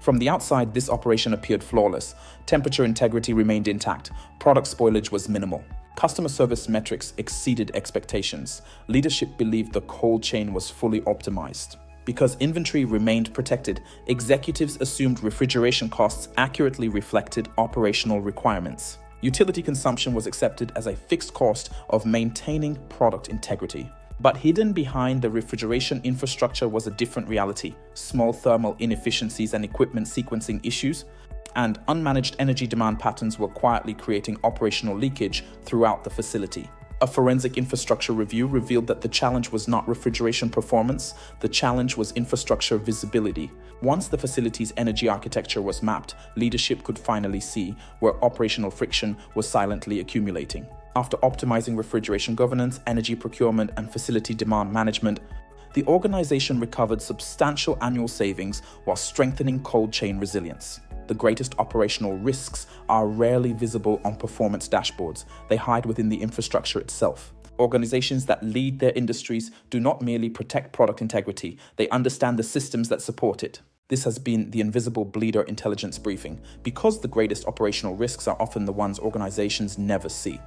From the outside, this operation appeared flawless. Temperature integrity remained intact. Product spoilage was minimal. Customer service metrics exceeded expectations. Leadership believed the cold chain was fully optimized. Because inventory remained protected, executives assumed refrigeration costs accurately reflected operational requirements. Utility consumption was accepted as a fixed cost of maintaining product integrity. But hidden behind the refrigeration infrastructure was a different reality: small thermal inefficiencies and equipment sequencing issues, and unmanaged energy demand patterns were quietly creating operational leakage throughout the facility. A forensic infrastructure review revealed that the challenge was not refrigeration performance, the challenge was infrastructure visibility. Once the facility's energy architecture was mapped, leadership could finally see where operational friction was silently accumulating. After optimizing refrigeration governance, energy procurement, and facility demand management, the organization recovered substantial annual savings while strengthening cold chain resilience. The greatest operational risks are rarely visible on performance dashboards. They hide within the infrastructure itself. Organizations that lead their industries do not merely protect product integrity, they understand the systems that support it. This has been the invisible bleeder intelligence briefing, because the greatest operational risks are often the ones organizations never see.